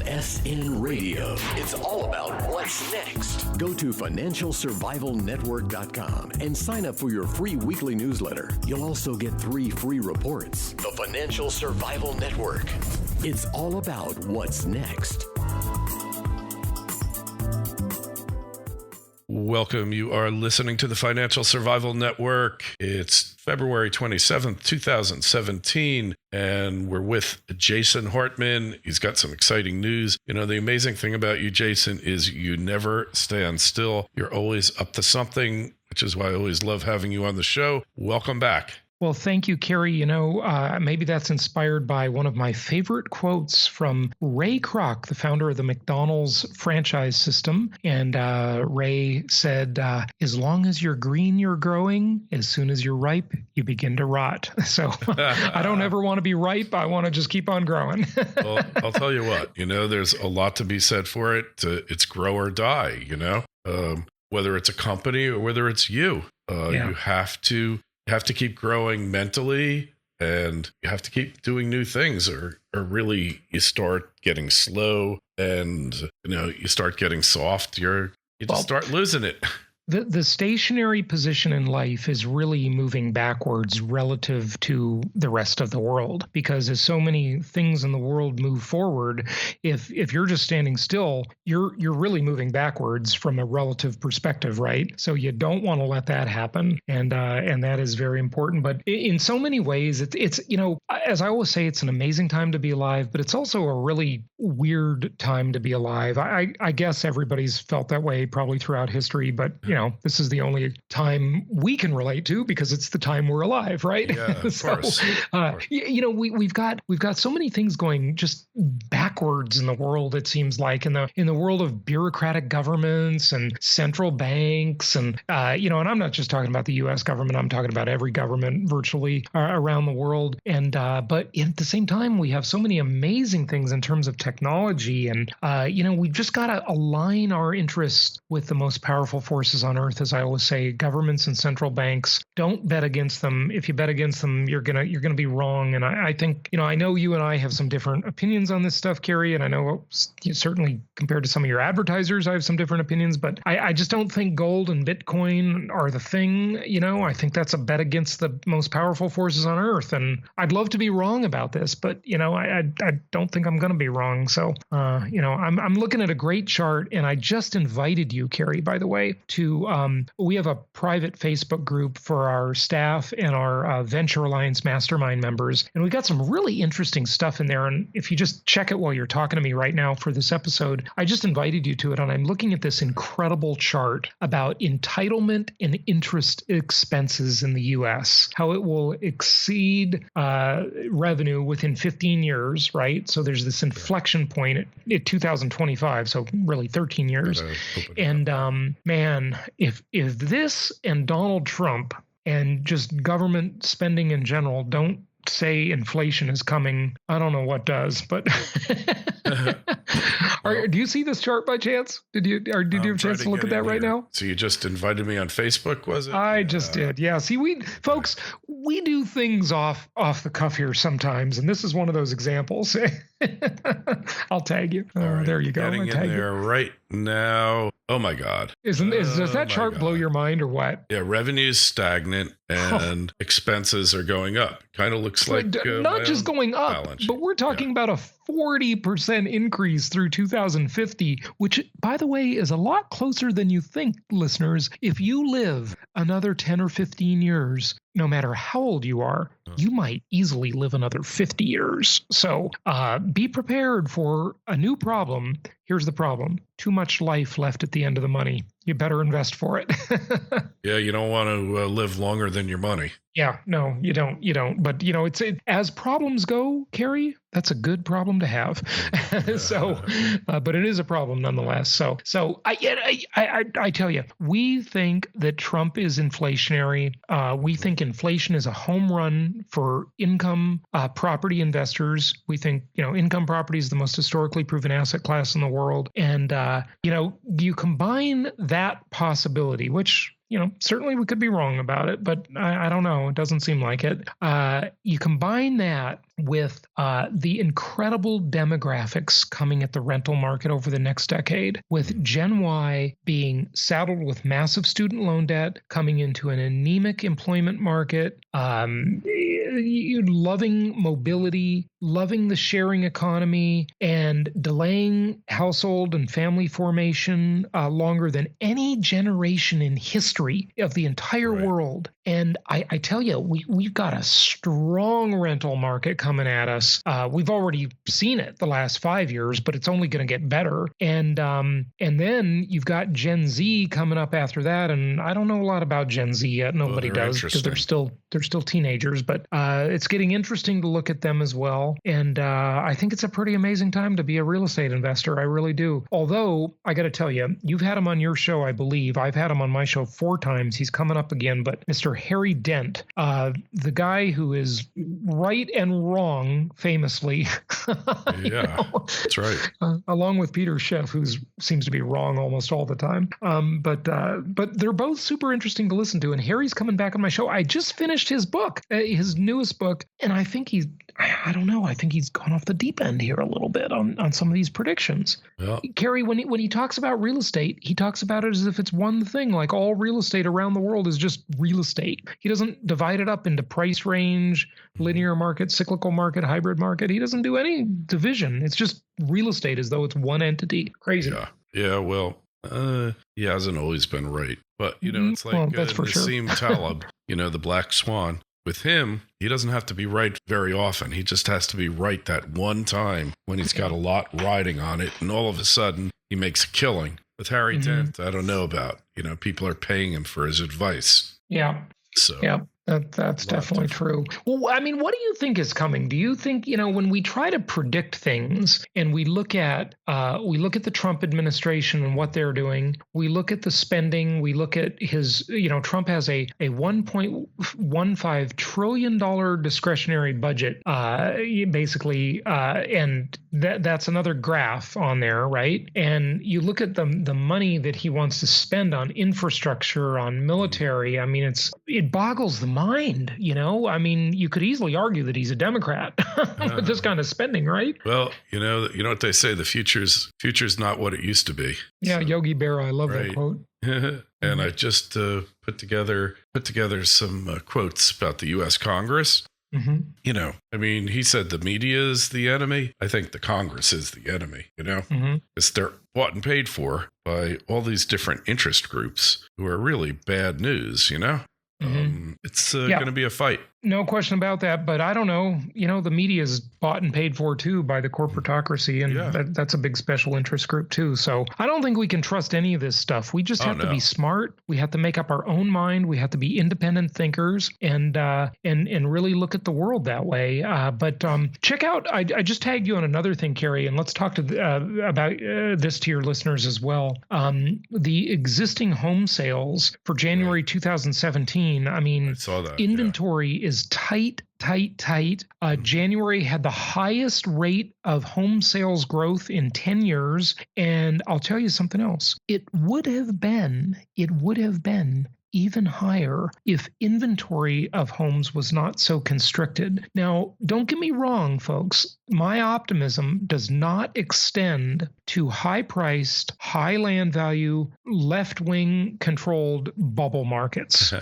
SN Radio. It's all about what's next. Go to financialsurvivalnetwork.com and sign up for your free weekly newsletter. You'll also get 3 free reports. The Financial Survival Network. It's all about what's next. Welcome. You are listening to the Financial Survival Network. It's February 27th, 2017, and we're with Jason Hartman. He's got some exciting news. You know, the amazing thing about you, Jason, is you never stand still. You're always up to something, which is why I always love having you on the show. Welcome back. Well, thank you, Kerry. You know, maybe that's inspired by one of my favorite quotes from Ray Kroc, the founder of the McDonald's franchise system. And Ray said, as long as you're green, you're growing. As soon as you're ripe, you begin to rot. So I don't ever want to be ripe. I want to just keep on growing. Well, I'll tell you what, you know, there's a lot to be said for it. It's grow or die, you know, whether it's a company or whether it's you, you have to keep growing mentally, and you have to keep doing new things, or really you start getting slow, and you know, you start getting soft. You just start losing it. The stationary position in life is really moving backwards relative to the rest of the world, because as so many things in the world move forward, if you're just standing still, you're really moving backwards from a relative perspective, right? So you don't want to let that happen, and that is very important. But in so many ways, it's you know, as I always say, it's an amazing time to be alive, but it's also a really weird time to be alive. I guess everybody's felt that way probably throughout history, but you know, this is the only time we can relate to because it's the time we're alive, right? Yeah, of course. You know, we've got so many things going just backwards in the world. It seems like in the world of bureaucratic governments and central banks, and you know, and I'm not just talking about the U.S. government. I'm talking about every government virtually around the world. And but at the same time, we have so many amazing things in terms of technology, and you know, we've just got to align our interests with the most powerful forces on earth. As I always say, governments and central banks, don't bet against them. If you bet against them, you're gonna be wrong. And I think, you know, I know you and I have some different opinions on this stuff, Kerry, and I know certainly compared to some of your advertisers, I have some different opinions, but I just don't think gold and Bitcoin are the thing. You know, I think that's a bet against the most powerful forces on earth. And I'd love to be wrong about this, but you know, I don't think I'm going to be wrong. So, you know, I'm looking at a great chart, and I just invited you, Kerry, by the way, to we have a private Facebook group for our staff and our Venture Alliance Mastermind members, and we got some really interesting stuff in there. And if you just check it while you're talking to me right now for this episode, I just invited you to it, and I'm looking at this incredible chart about entitlement and interest expenses in the U.S., how it will exceed revenue within 15 years, right? So there's this inflection point at 2025, so really 13 years. And man, if this and Donald Trump and just government spending in general don't say inflation is coming, I don't know what does. But do you see this chart by chance? Did you have a chance to look at that right now? So you just invited me on Facebook, was it? I just did. Yeah. See, we do things off the cuff here sometimes, and this is one of those examples. I'll tag you. Right. There you go. Getting in there right now. Oh my God. Does that chart blow your mind or what? Yeah, revenue's stagnant and expenses are going up. Kind of looks like not just going up, but we're talking about a 40% increase through 2050, which, by the way, is a lot closer than you think, listeners. If you live another 10 or 15 years, no matter how old you are, you might easily live another 50 years. So be prepared for a new problem. Here's the problem. Too much life left at the end of the money. You better invest for it. Yeah, you don't want to live longer than your money. Yeah, no, you don't. But, you know, as problems go, Kerry, that's a good problem to have. So, but it is a problem nonetheless. So I tell you, we think that Trump is inflationary. We think inflation is a home run for income property investors. We think, you know, income property is the most historically proven asset class in the world. And, you know, you combine that possibility, which, you know, certainly we could be wrong about it, but I don't know. It doesn't seem like it. You combine that with the incredible demographics coming at the rental market over the next decade, with Gen Y being saddled with massive student loan debt, coming into an anemic employment market, loving mobility, loving the sharing economy, and delaying household and family formation longer than any generation in history of the entire world. And I tell you, we've got a strong rental market coming at us. We've already seen it the last 5 years, but it's only going to get better. And then you've got Gen Z coming up after that. And I don't know a lot about Gen Z yet. Nobody does, because they're still teenagers. But it's getting interesting to look at them as well. And I think it's a pretty amazing time to be a real estate investor. I really do. Although I got to tell you, you've had him on your show, I believe. I've had him on my show 4 times. He's coming up again. But Mr. Harry Dent, the guy who is right and wrong, famously. Yeah, that's right. Along with Peter Schiff, who seems to be wrong almost all the time. But they're both super interesting to listen to. And Harry's coming back on my show. I just finished his book, his newest book, and I think I don't know. I think he's gone off the deep end here a little bit on some of these predictions. Yeah. Kerry, when he talks about real estate, he talks about it as if it's one thing, like all real estate around the world is just real estate. He doesn't divide it up into price range, linear market, cyclical market, hybrid market. He doesn't do any division. It's just real estate as though it's one entity. Crazy. Yeah. Well, he hasn't always been right. But, it's like Nassim Taleb, the Black Swan. With him, he doesn't have to be right very often. He just has to be right that one time when he's got a lot riding on it, and all of a sudden he makes a killing. With Harry Dent, I don't know about. People are paying him for his advice. Yeah. So. Yeah. That's definitely true. Well, I mean, what do you think is coming? Do you think, when we try to predict things and we look at the Trump administration and what they're doing, we look at the spending, we look at his, Trump has a $1.15 trillion discretionary budget, basically, and that's another graph on there, right? And you look at the money that he wants to spend on infrastructure, on military. I mean, it boggles the mind, I mean, you could easily argue that he's a Democrat with this kind of spending, right? Well, you know what they say, the future's not what it used to be. Yeah, so, Yogi Berra, I love that quote. And I just put together some quotes about the U.S. Congress. Mm-hmm. I mean, he said the media is the enemy. I think the Congress is the enemy, because they're bought and paid for by all these different interest groups who are really bad news, It's going to be a fight. No question about that. But I don't know. The media is bought and paid for, too, by the corporatocracy. And that's a big special interest group, too. So I don't think we can trust any of this stuff. We just have to be smart. We have to make up our own mind. We have to be independent thinkers and really look at the world that way. But check out, I just tagged you on another thing, Kerry, and let's talk about this to your listeners as well. The existing home sales for January 2017, I mean, I saw that, inventory is tight. January had the highest rate of home sales growth in 10 years. And I'll tell you something else. It would have been even higher if inventory of homes was not so constricted. Now, don't get me wrong, folks. My optimism does not extend to high-priced, high land value, left-wing controlled bubble markets.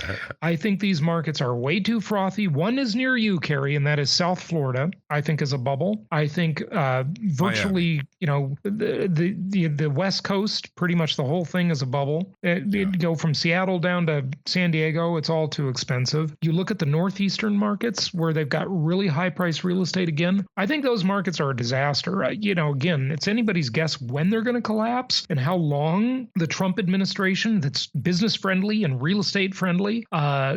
I think these markets are way too frothy. One is near you, Kerry, and that is South Florida, I think is a bubble. I think virtually, the West Coast, pretty much the whole thing is a bubble. It'd go from Seattle down to San Diego. It's all too expensive. You look at the northeastern markets where they've got really high-priced real estate again. I think those markets are a disaster. Again, it's anybody's guess when they're going to collapse and how long the Trump administration that's business friendly and real estate friendly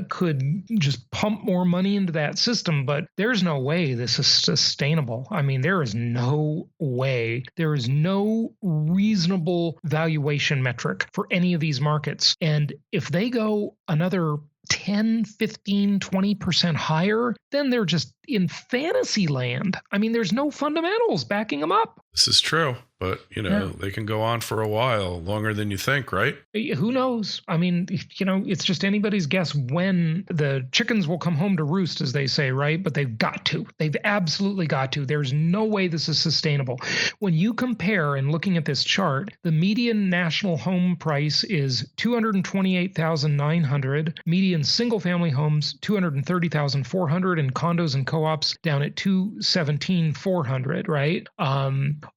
could just pump more money into that system. But there's no way this is sustainable. I mean, there is no way. There is no reasonable valuation metric for any of these markets. And if they go another 10, 15, 20% higher, then they're just in fantasy land. I mean, there's no fundamentals backing them up. This is true. but they can go on for a while, longer than you think, right? Who knows? I mean, it's just anybody's guess when the chickens will come home to roost, as they say, right? But they've got to. They've absolutely got to. There's no way this is sustainable. When you compare, and looking at this chart, the median national home price is $228,900. Median single-family homes, $230,400, and condos and co-ops down at $217,400, right?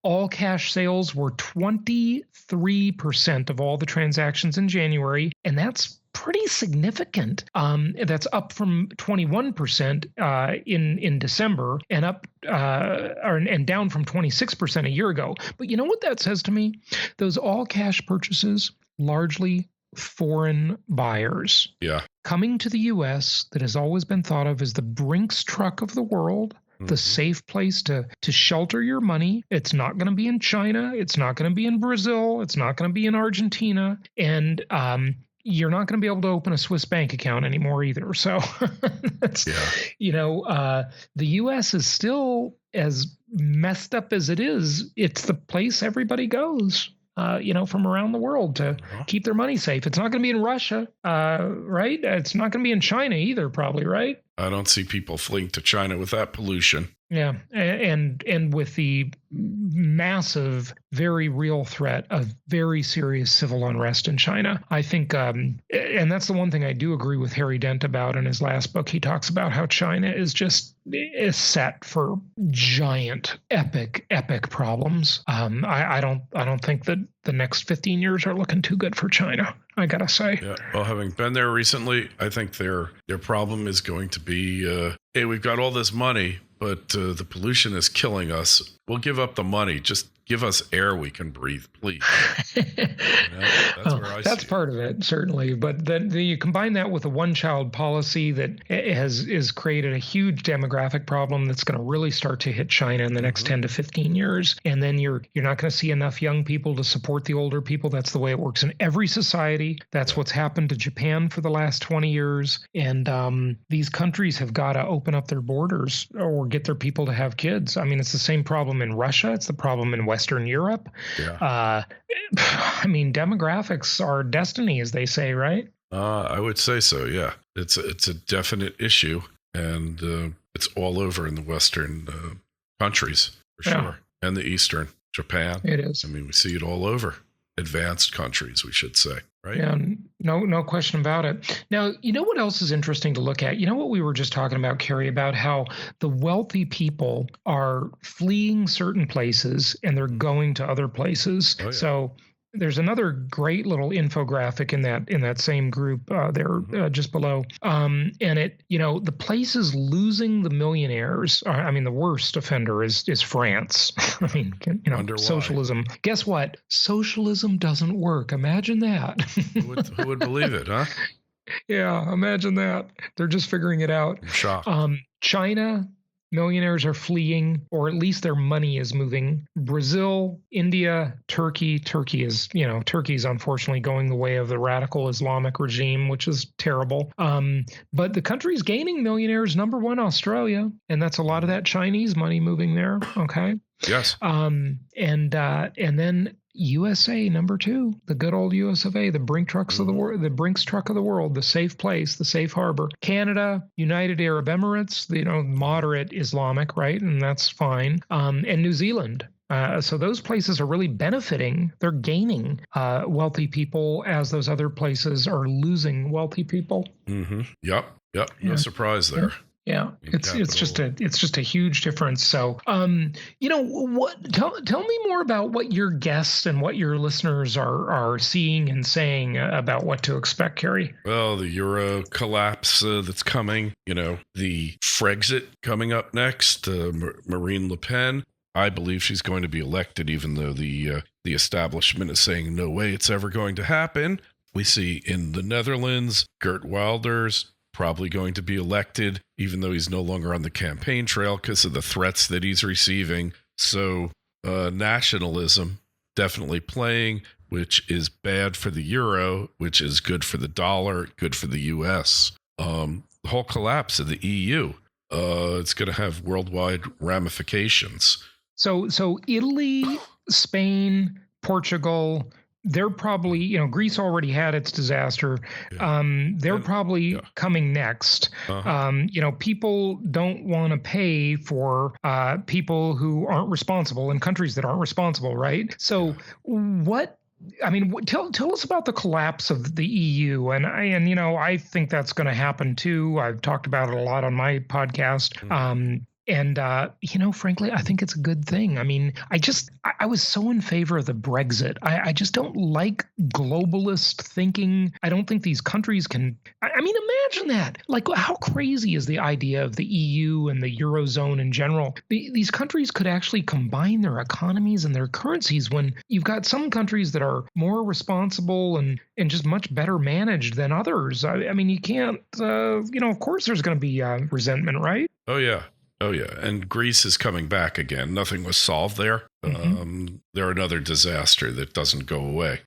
All cash sales were 23% of all the transactions in January, and that's pretty significant. That's up from 21% in December, and and down from 26% a year ago. But you know what that says to me? Those all cash purchases, largely foreign buyers, coming to the U.S. that has always been thought of as the Brinks truck of the world. The safe place to shelter your money. It's not going to be in China. It's not going to be in Brazil. It's not going to be in Argentina. And you're not going to be able to open a Swiss bank account anymore either. So, the U.S. is still as messed up as it is. It's the place everybody goes. From around the world to keep their money safe. It's not going to be in Russia, right? It's not going to be in China either, probably, right? I don't see people fleeing to China with that pollution. Yeah, and with the massive, very real threat of very serious civil unrest in China. I think, and that's the one thing I do agree with Harry Dent about in his last book. He talks about how China is set for giant, epic problems. I don't think that the next 15 years are looking too good for China, I gotta say. Yeah. Well, having been there recently, I think their problem is going to be, hey, we've got all this money, but the pollution is killing us. We'll give up the money. Just give us air we can breathe, please. That's part of it, certainly. But then you combine that with a one-child policy that has created a huge demographic problem that's going to really start to hit China in the next 10 to 15 years. And then you're not going to see enough young people to support the older people. That's the way it works in every society. That's what's happened to Japan for the last 20 years. And these countries have got to open up their borders or get their people to have kids. I mean, it's the same problem in Russia. It's the problem in Western Europe. Yeah. Demographics are destiny, as they say, right? I would say so. Yeah, it's a definite issue, and it's all over in the Western countries for sure, and the Eastern, Japan. It is. I mean, we see it all over. Advanced countries, we should say, right? Yeah, no question about it. Now, you know what else is interesting to look at? You know what we were just talking about, Kerry, about how the wealthy people are fleeing certain places and they're going to other places. Oh, yeah. So there's another great little infographic in that same group just below. And the places losing the millionaires. The worst offender is France. Socialism. Guess what? Socialism doesn't work. Imagine that. Who would believe it, huh? Yeah, imagine that. They're just figuring it out. I'm shocked. China. Millionaires are fleeing, or at least their money is moving. Brazil, India, Turkey. Turkey's unfortunately going the way of the radical Islamic regime, which is terrible. But the country's gaining millionaires. Number one, Australia, and that's a lot of that Chinese money moving there. Okay. Yes. And then USA, number two, the good old US of A, the Brinks truck of the world, the safe place, the safe harbor. Canada, United Arab Emirates, moderate Islamic, right? And that's fine. And New Zealand. So those places are really benefiting. They're gaining wealthy people as those other places are losing wealtly people. Mm-hmm. Yep. No surprise there. Yeah, it's just a huge difference. So, tell me more about what your guests and what your listeners are seeing and saying about what to expect, Kerry. Well, the Euro collapse that's coming, the Frexit coming up next, Marine Le Pen. I believe she's going to be elected, even though the establishment is saying no way it's ever going to happen. We see in the Netherlands, Geert Wilders probably going to be elected, even though he's no longer on the campaign trail because of the threats that he's receiving. So nationalism definitely playing, which is bad for the euro, which is good for the dollar, good for the U.S. The whole collapse of the EU, it's going to have worldwide ramifications. So Italy Spain, Portugal, they're probably, Greece already had its disaster. They're probably coming next. People don't want to pay for people who aren't responsible in countries that aren't responsible, right? So tell us about the collapse of the EU, and I think that's going to happen too. I've talked about it a lot on my podcast. Frankly, I think it's a good thing. I mean, I was so in favor of the Brexit. I just don't like globalist thinking. I don't think these countries can, imagine that. Like, how crazy is the idea of the EU and the Eurozone in general? These countries could actually combine their economies and their currencies when you've got some countries that are more responsible and just much better managed than others. You can't, of course there's going to be resentment, right? Oh, yeah. And Greece is coming back again. Nothing was solved there. They're another disaster that doesn't go away.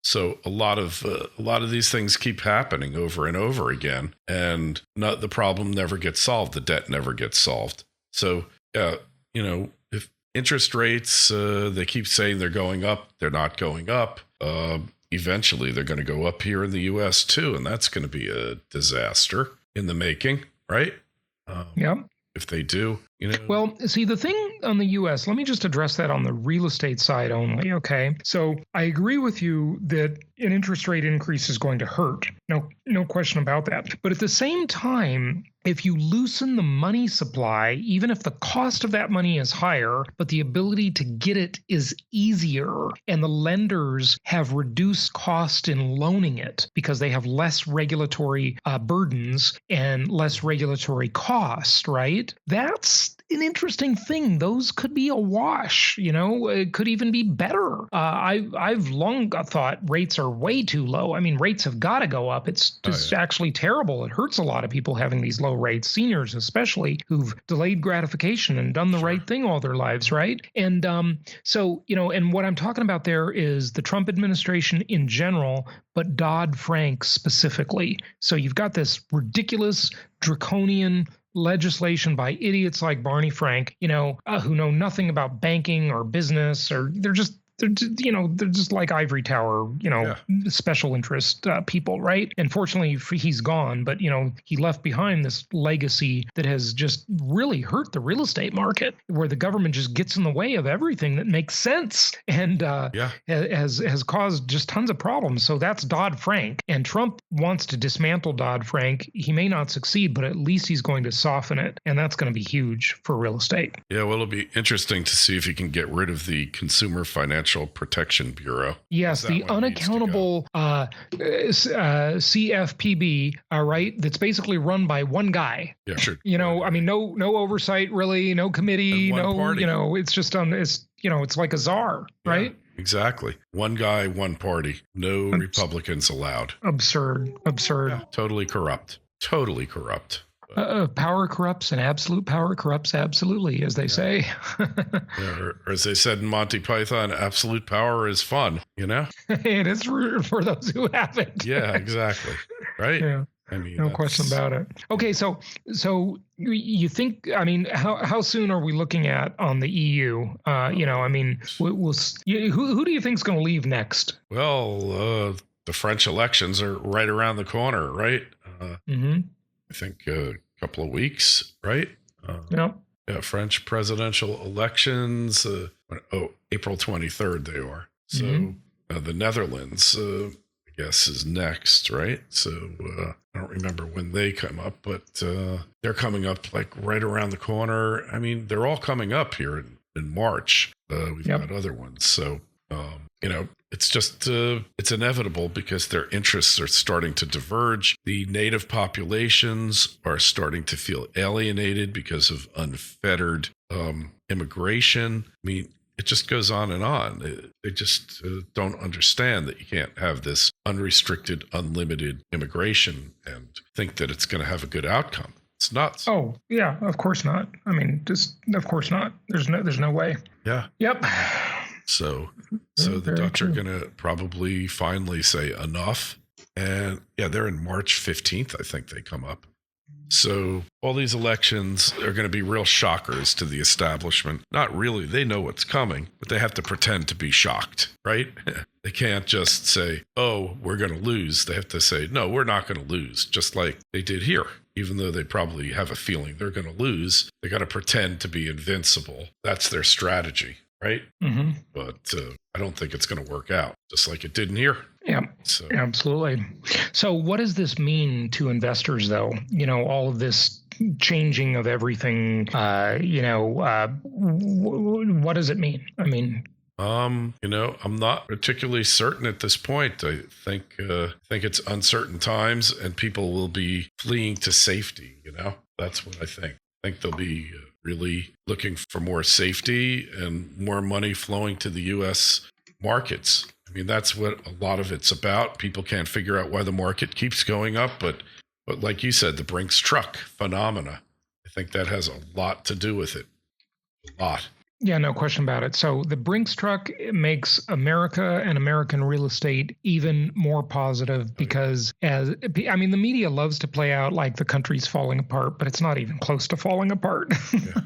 So a lot of these things keep happening over and over again, and the problem never gets solved. The debt never gets solved. So if interest rates, they keep saying they're going up, they're not going up. Eventually, they're going to go up here in the U.S. too, and that's going to be a disaster in the making, right? Yep. If they do, Well, see, the thing on the U.S., let me just address that on the real estate side only, okay? So I agree with you that an interest rate increase is going to hurt. No question about that. But at the same time, if you loosen the money supply, even if the cost of that money is higher, but the ability to get it is easier, and the lenders have reduced cost in loaning it because they have less regulatory burdens and less regulatory cost, right? That's an interesting thing. Those could be a wash, it could even be better. I've long thought rates are way too low. Rates have got to go up. It's just actually terrible. It hurts a lot of people having these low rates, seniors especially, who've delayed gratification and done the right thing all their lives, right? And and what I'm talking about there is the Trump administration in general, but Dodd-Frank specifically. So you've got this ridiculous, draconian legislation by idiots like Barney Frank, who know nothing about banking or business, or they're just like ivory tower, special interest people, right? And fortunately, he's gone, but, he left behind this legacy that has just really hurt the real estate market, where the government just gets in the way of everything that makes sense and has caused just tons of problems. So that's Dodd-Frank. And Trump wants to dismantle Dodd-Frank. He may not succeed, but at least he's going to soften it. And that's going to be huge for real estate. Yeah, well, it'll be interesting to see if he can get rid of the Consumer Financial Protection Bureau. Yes, the unaccountable CFPB, right? That's basically run by one guy. Yeah, sure. No oversight really, no committee, party. It's just it's like a czar, right? Exactly. One guy, one party. No Republicans allowed. Absurd. Yeah, totally corrupt. Power corrupts, and absolute power corrupts absolutely, as they say. Or as they said in Monty Python, absolute power is fun, It is for those who have it. Yeah, exactly. Right? Yeah. No question about it. Okay, so you think? How soon are we looking at on the EU? Who do you think is going to leave next? Well, the French elections are right around the corner, right? I think a couple of weeks, right? Yep. Yeah, French presidential elections. April 23rd they are. So the Netherlands, I guess, is next, right? So I don't remember when they come up, but they're coming up like right around the corner. They're all coming up here in March. We've got other ones. So, it's just, it's inevitable because their interests are starting to diverge. The native populations are starting to feel alienated because of unfettered immigration. It just goes on and on. They just don't understand that you can't have this unrestricted, unlimited immigration and think that it's going to have a good outcome. It's nuts. Oh, yeah, of course not. Of course not. There's no way. Yeah. Yep. So the Dutch are going to probably finally say enough. And they're in March 15th, I think they come up. So all these elections are going to be real shockers to the establishment. Not really. They know what's coming, but they have to pretend to be shocked, right? They can't just say, oh, we're going to lose. They have to say, no, we're not going to lose, just like they did here. Even though they probably have a feeling they're going to lose, they got to pretend to be invincible. That's their strategy, right? Mm-hmm. But I don't think it's going to work out, just like it didn't here. Yeah, so. Absolutely. So what does this mean to investors, though? All of this changing of everything, what does it mean? I mean... I'm not particularly certain at this point. I think it's uncertain times, and people will be fleeing to safety. That's what I think. I think they'll be really looking for more safety and more money flowing to the U.S. markets. I mean, that's what a lot of it's about. People can't figure out why the market keeps going up, but like you said, the Brinks truck phenomena, I think that has a lot to do with it. A lot. Yeah, no question about it. So the Brinks truck makes America and American real estate even more positive because the media loves to play out like the country's falling apart, but it's not even close to falling apart. Yeah.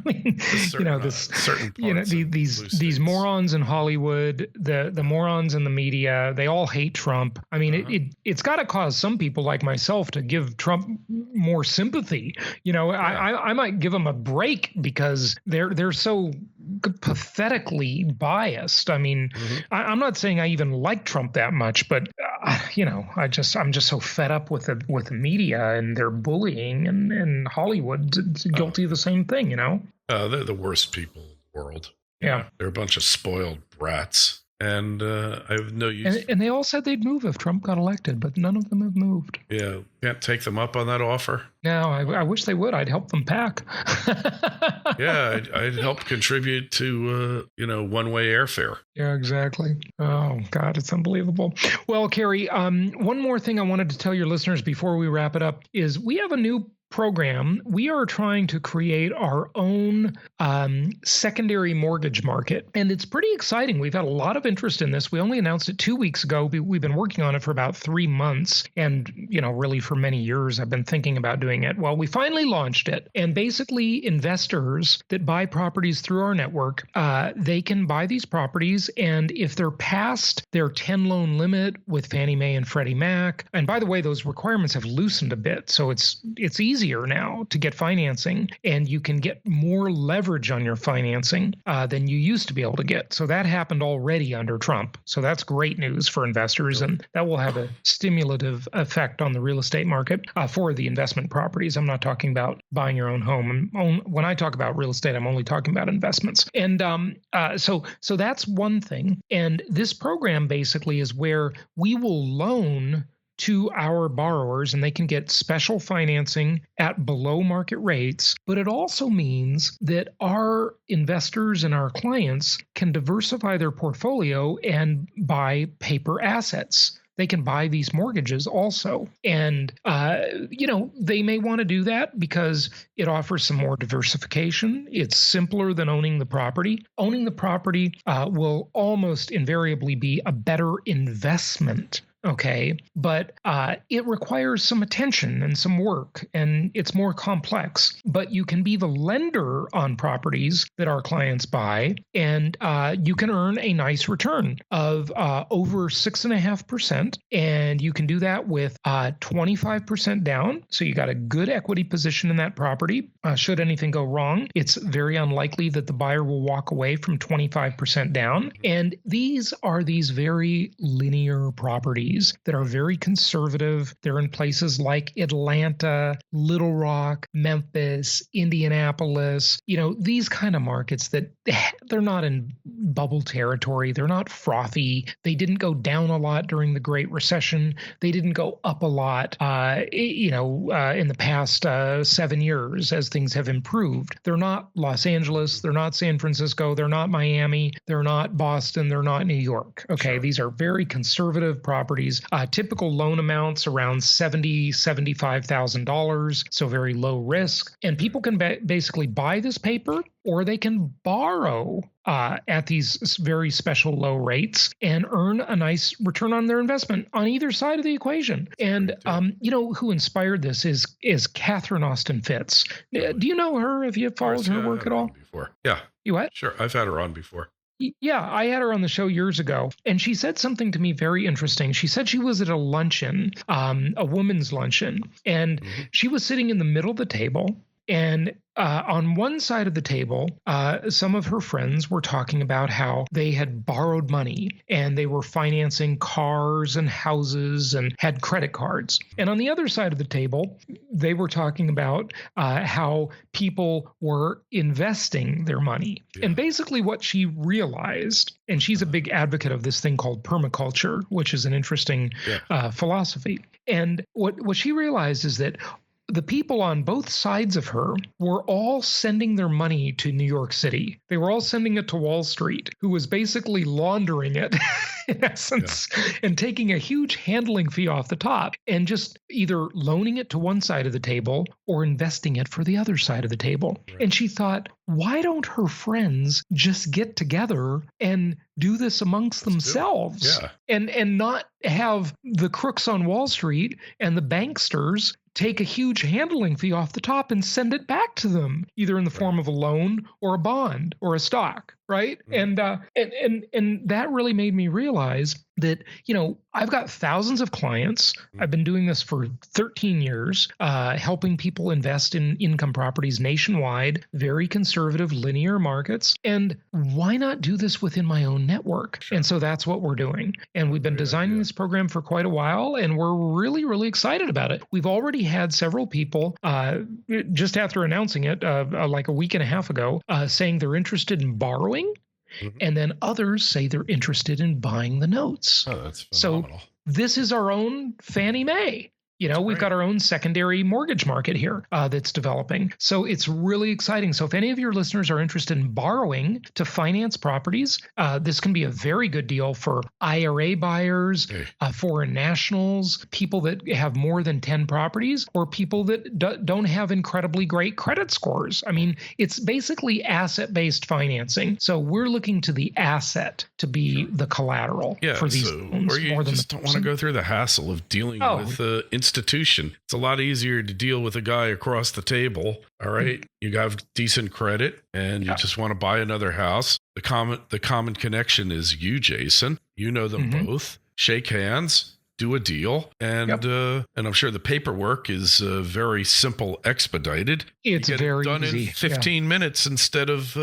These morons in Hollywood, the morons in the media, they all hate Trump. I mean, it's got to cause some people like myself to give Trump more sympathy. I might give them a break because they're so pathetically biased. I mean, I'm not saying I even like Trump that much, but I'm just so fed up with the media and their bullying, and Hollywood's guilty of the same thing. They're the worst people in the world. Yeah, they're a bunch of spoiled brats. And I have no use. And they all said they'd move if Trump got elected, but none of them have moved. Yeah, can't take them up on that offer. No, I wish they would. I'd help them pack. Yeah, I'd help contribute to one-way airfare. Yeah, exactly. Oh God, it's unbelievable. Well, Kerry, one more thing I wanted to tell your listeners before we wrap it up is we have a new program. We are trying to create our own secondary mortgage market, and it's pretty exciting. We've had a lot of interest in this. We only announced it 2 weeks ago. We've been working on it for about 3 months, and really for many years I've been thinking about doing it. Well, we finally launched it, and basically investors that buy properties through our network, they can buy these properties, and if they're past their 10 loan limit with Fannie Mae and Freddie Mac, and by the way, those requirements have loosened a bit, so it's easier now to get financing, and you can get more leverage on your financing than you used to be able to get. So that happened already under Trump. So that's great news for investors, and that will have a stimulative effect on the real estate market for the investment properties. I'm not talking about buying your own home. When I talk about real estate, I'm only talking about investments. And so that's one thing. And this program basically is where we will loan to our borrowers, and they can get special financing at below market rates. But it also means that our investors and our clients can diversify their portfolio and buy paper assets. They can buy these mortgages also. And, they may want to do that because it offers some more diversification. It's simpler than owning the property. Owning the property will almost invariably be a better investment. Okay, but it requires some attention and some work, and it's more complex. But you can be the lender on properties that our clients buy, and you can earn a nice return of over 6.5%. And you can do that with 25% down. So you got a good equity position in that property. Should anything go wrong, it's very unlikely that the buyer will walk away from 25% down. And these are these very linear properties that are very conservative. They're in places like Atlanta, Little Rock, Memphis, Indianapolis, these kind of markets that they're not in bubble territory. They're not frothy. They didn't go down a lot during the Great Recession. They didn't go up a lot, in the past 7 years as things have improved. They're not Los Angeles. They're not San Francisco. They're not Miami. They're not Boston. They're not New York. Okay. Sure. These are very conservative properties properties. Typical loan amounts around $75,000, so very low risk. And people can basically buy this paper, or they can borrow at these very special low rates and earn a nice return on their investment on either side of the equation. And who inspired this is Catherine Austin Fitts. Do you know her? Have you followed her work at all? Before. Yeah. You what? Sure. I've had her on before. Yeah, I had her on the show years ago, and she said something to me very interesting. She said she was at a luncheon, a women's luncheon, and she was sitting in the middle of the table, and on one side of the table, some of her friends were talking about how they had borrowed money and they were financing cars and houses and had credit cards. And on the other side of the table, they were talking about how people were investing their money. Yeah. And basically what she realized, and she's a big advocate of this thing called permaculture, which is an interesting philosophy. And what she realized is that the people on both sides of her were all sending their money to New York City. They were all sending it to Wall Street, who was basically laundering it, in essence, and taking a huge handling fee off the top and just either loaning it to one side of the table or investing it for the other side of the table. Right. And she thought, why don't her friends just get together and do this amongst themselves and not have the crooks on Wall Street and the banksters take a huge handling fee off the top and send it back to them, either in the form of a loan or a bond or a stock, right? And that really made me realize that, I've got thousands of clients. I've been doing this for 13 years, helping people invest in income properties nationwide, very conservative linear markets. And why not do this within my own network? Sure. And so that's what we're doing. And we've been designing this program for quite a while, and we're really, really excited about it. We've already had several people, just after announcing it, like a week and a half ago, saying they're interested in borrowing. And then others say they're interested in buying the notes. Oh, that's phenomenal. So this is our own Fannie Mae. We've got our own secondary mortgage market here that's developing. So it's really exciting. So if any of your listeners are interested in borrowing to finance properties, this can be a very good deal for IRA buyers, foreign nationals, people that have more than 10 properties, or people that don't have incredibly great credit scores. I mean, it's basically asset-based financing. So we're looking to the asset to be the collateral for these loans. Or you just don't want to go through the hassle of dealing with institution. It's a lot easier to deal with a guy across the table. All right. You have decent credit and you just want to buy another house. The common connection is you, Jason. You know them both. Shake hands. Do a deal, and I'm sure the paperwork is very simple, expedited. It's very done easy. in 15 minutes instead of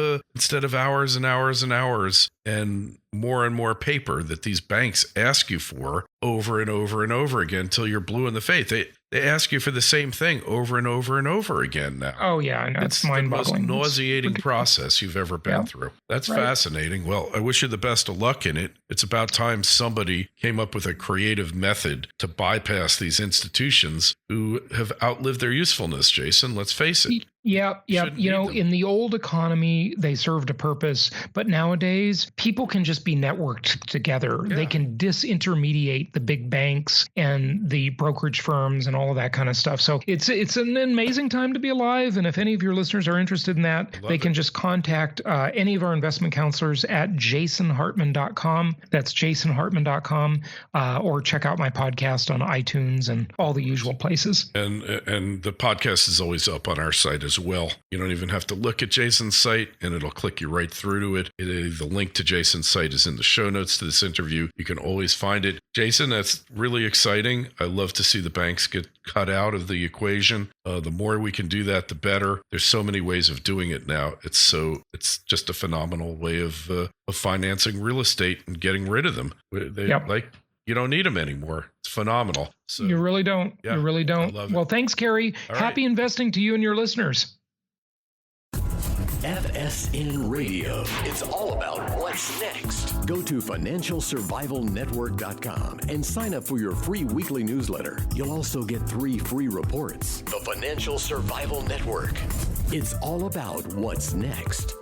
hours and hours and hours, and more paper that these banks ask you for over and over and over again until you're blue in the face. They ask you for the same thing over and over and over again now. Oh, yeah, I know. It's mind-boggling. The most nauseating process you've ever been through. That's fascinating. Well, I wish you the best of luck in it. It's about time somebody came up with a creative method to bypass these institutions who have outlived their usefulness, Jason. Let's face it. Yeah. In the old economy, they served a purpose, but nowadays people can just be networked together. Yeah. They can disintermediate the big banks and the brokerage firms and all of that kind of stuff. So it's an amazing time to be alive. And if any of your listeners are interested in that, they can just contact any of our investment counselors at jasonhartman.com. That's jasonhartman.com, or check out my podcast on iTunes and all the usual places. And the podcast is always up on our site as well. You don't even have to look at Jason's site, and it'll click you right through to it. The link to Jason's site is in the show notes to this interview. You can always find it. Jason, that's really exciting. I love to see the banks get cut out of the equation. The more we can do that, the better. There's so many ways of doing it now. It's just a phenomenal way of financing real estate and getting rid of them. You don't need them anymore. It's phenomenal. So, you really don't. Yeah, you really don't. I love it. Well, thanks, Kerry. Happy investing to you and your listeners. FSN Radio. It's all about what's next. Go to financialsurvivalnetwork.com and sign up for your free weekly newsletter. You'll also get 3 free reports. The Financial Survival Network. It's all about what's next.